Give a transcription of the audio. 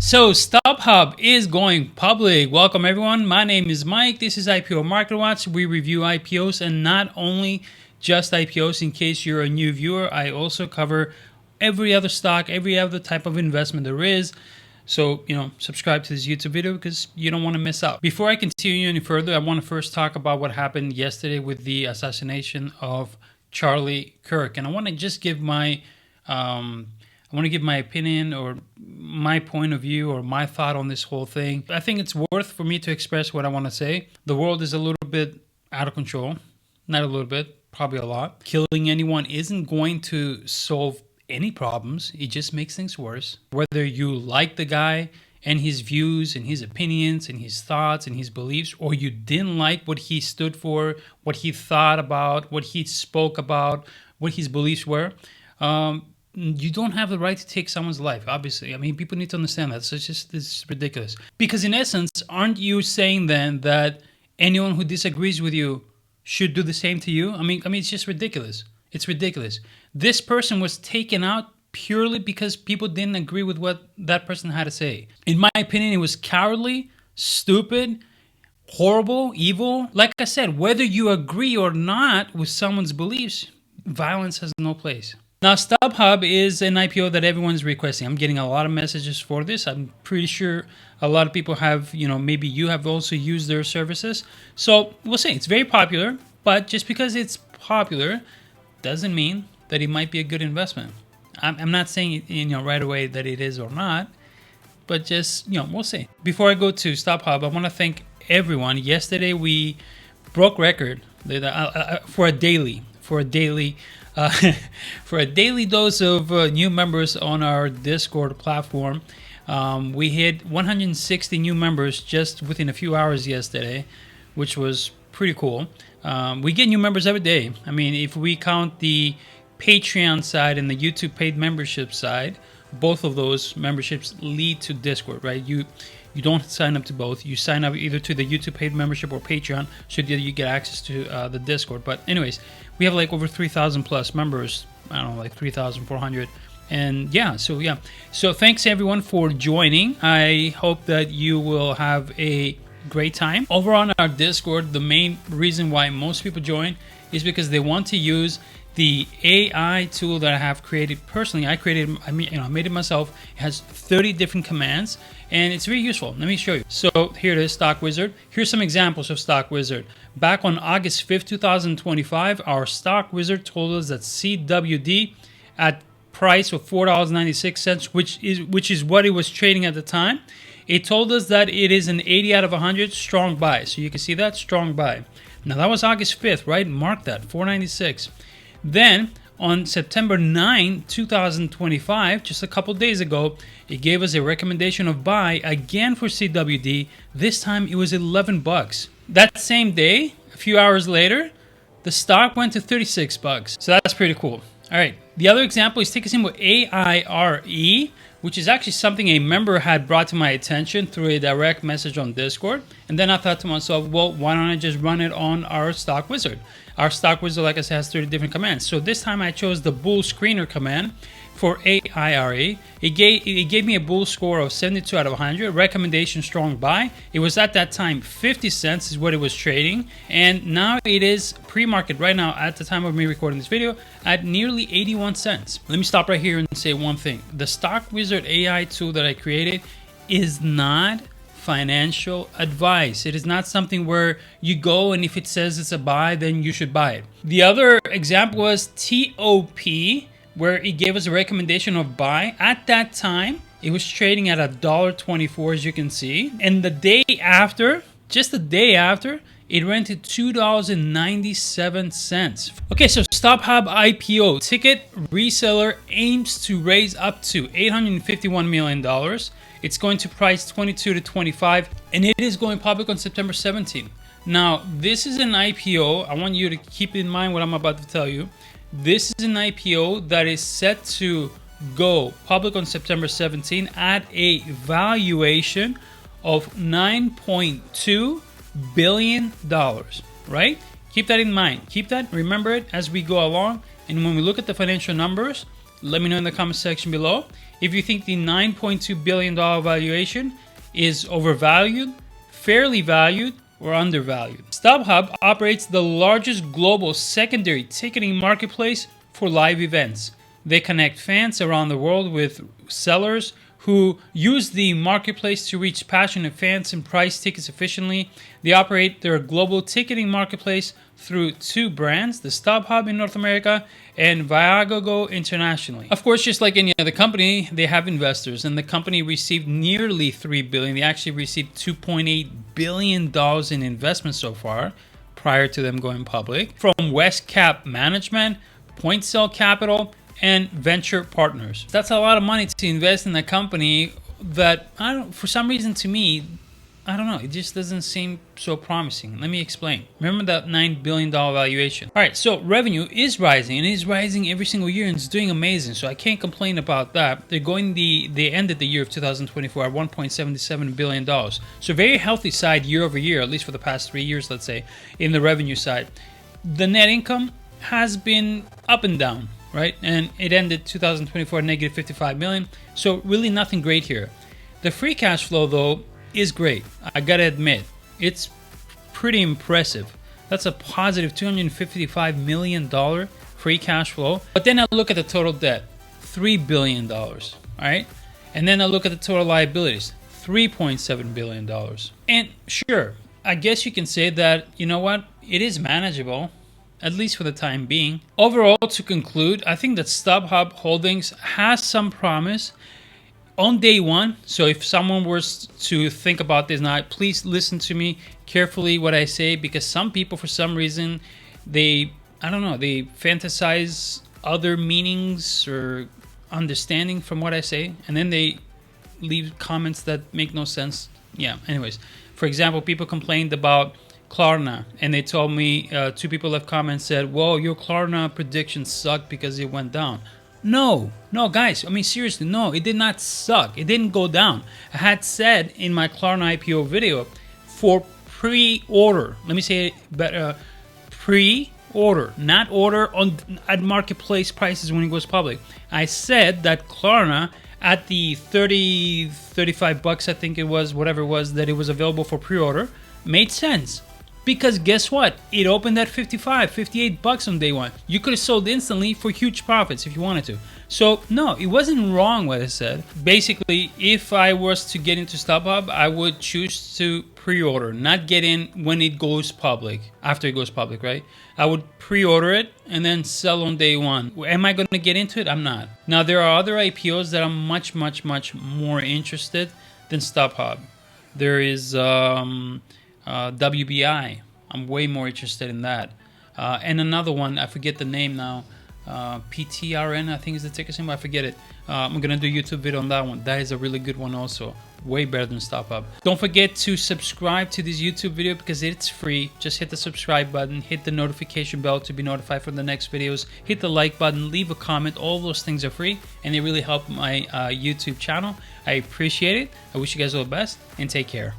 So StubHub is going public. Welcome everyone. My name is Mike. This is IPO Market Watch. We review IPOs and not only just IPOs. In case you're a new viewer, I also cover every other stock, every other type of investment there is. So, subscribe to this YouTube video because you don't want to miss out. Before I continue any further, I want to first talk about what happened yesterday with the assassination of Charlie Kirk. And I want to just give my opinion or my point of view or my thought on this whole thing. I think it's worth for me to express what I want to say. The world is a little bit out of control. Not a little bit, probably a lot. Killing anyone isn't going to solve any problems. It just makes things worse. Whether you like the guy and his views and his opinions and his thoughts and his beliefs, or you didn't like what he stood for, what he thought about, what he spoke about, what his beliefs were, you don't have the right to take someone's life, obviously. I mean, people need to understand that. So it's ridiculous. Because in essence, aren't you saying then that anyone who disagrees with you should do the same to you? I mean, it's just ridiculous. It's ridiculous. This person was taken out purely because people didn't agree with what that person had to say. In my opinion, it was cowardly, stupid, horrible, evil. Like I said, whether you agree or not with someone's beliefs, violence has no place. Now, StubHub is an IPO that everyone's requesting. I'm getting a lot of messages for this. I'm pretty sure a lot of people have, maybe you have also used their services. So we'll see. It's very popular, but just because it's popular doesn't mean that it might be a good investment. I'm not saying, right away that it is or not, but just, we'll see. Before I go to StubHub, I want to thank everyone. Yesterday, we broke record for a daily dose of new members on our Discord platform. We hit 160 new members just within a few hours yesterday, which was pretty cool. We get new members every day. I mean, if we count the Patreon side and the YouTube paid membership side, both of those memberships lead to Discord, right? You don't sign up to both. You sign up either to the YouTube paid membership or Patreon, so that you get access to the Discord. But anyways, we have like over 3,000 plus members. I don't know, like 3,400. And so thanks everyone for joining. I hope that you will have a great time. Over on our Discord, the main reason why most people join is because they want to use the AI tool that I have created personally. I made it myself. It has 30 different commands and it's very useful. Let me show you. So here it is, Stock Wizard. Here's some examples of Stock Wizard. Back on August 5th, 2025, our Stock Wizard told us that CWD at price of $4.96, which is what it was trading at the time. It told us that it is an 80 out of 100 strong buy. So you can see that strong buy. Now that was August 5th, right? Mark that, $4.96. Then on September 9, 2025, just a couple days ago, it gave us a recommendation of buy again for CWD. This time it was $11. That same day, a few hours later, the stock went to $36. So that's pretty cool. All right. The other example is ticker symbol AIRE, which is actually something a member had brought to my attention through a direct message on Discord. And then I thought to myself, well, why don't I just run it on our Stock Wizard? Our Stock Wizard, like I said, has 30 different commands. So this time I chose the Bull Screener command for AIRE. It gave me a bull score of 72 out of 100, recommendation strong buy. It was at that time 50 cents is what it was trading. And now it is pre-market right now at the time of me recording this video at nearly 81 cents. Let me stop right here and say one thing. The Stock Wizard AI tool that I created is not financial advice. It is not something where you go and if it says it's a buy, then you should buy it. The other example was TOP, where it gave us a recommendation of buy. At that time, it was trading at $1.24, as you can see. And the day after, just the day after, it ran to $2.97. Okay, so StubHub IPO ticket reseller aims to raise up to $851 million. It's going to price 22 to 25, and it is going public on September 17. Now, this is an IPO. I want you to keep in mind what I'm about to tell you. This is an IPO that is set to go public on September 17 at a valuation of $9.2 billion, right? Keep that in mind. Keep that, remember it as we go along. And when we look at the financial numbers, let me know in the comment section below if you think the $9.2 billion valuation is overvalued, fairly valued, or undervalued. StubHub operates the largest global secondary ticketing marketplace for live events. They connect fans around the world with sellers who use the marketplace to reach passionate fans and price tickets efficiently. They operate their global ticketing marketplace through two brands, the StubHub in North America and Viagogo internationally. Of course, just like any other company, they have investors, and the company received nearly $3 billion. They actually received $2.8 billion in investment so far, prior to them going public, from Westcap Management, Point Cell Capital, and venture partners. That's a lot of money to invest in a company that, for some reason, to me, I don't know, it just doesn't seem so promising. Let me explain. Remember that $9 billion valuation. All right, so revenue is rising, and it is rising every single year, and it's doing amazing. So I can't complain about that. They ended the year of 2024 at $1.77 billion. So very healthy side year over year, at least for the past 3 years, let's say, in the revenue side. The net income has been up and down, right? And it ended 2024 at negative 55 million. So really nothing great here. The free cash flow, though, is great. I gotta admit, it's pretty impressive. That's a positive $255 million free cash flow. But then I look at the total debt, $3 billion, all right? And then I look at the total liabilities, $3.7 billion. And sure, I guess you can say that, you know what, it is manageable, at least for the time being. Overall, to conclude, I think that StubHub Holdings has some promise on day one. So if someone was to think about this now, please listen to me carefully what I say, because some people, for some reason, they fantasize other meanings or understanding from what I say, and then they leave comments that make no sense. Yeah, anyways, for example, people complained about Klarna, and they told me, two people left comments, said, whoa, your Klarna prediction sucked because it went down. No, guys, I mean, seriously, no, it did not suck. It didn't go down. I had said in my Klarna IPO video, for pre-order, let me say it better, pre-order, not order at marketplace prices when it goes public. I said that Klarna, at the 35 bucks, I think it was, whatever it was, that it was available for pre-order, made sense. Because guess what? It opened at 58 bucks on day one. You could have sold instantly for huge profits if you wanted to. So no, it wasn't wrong what I said. Basically, if I was to get into StubHub, I would choose to pre-order, not get in when it goes public, after it goes public, right? I would pre-order it and then sell on day one. Am I going to get into it? I'm not. Now, there are other IPOs that I'm much more interested than StubHub. There is WBI. I'm way more interested in that. And another one, I forget the name now. PTRN, I think is the ticker symbol. I forget it. I'm going to do a YouTube video on that one. That is a really good one also. Way better than StubHub. Don't forget to subscribe to this YouTube video because it's free. Just hit the subscribe button, hit the notification bell to be notified for the next videos, hit the like button, leave a comment. All those things are free and they really help my YouTube channel. I appreciate it. I wish you guys all the best and take care.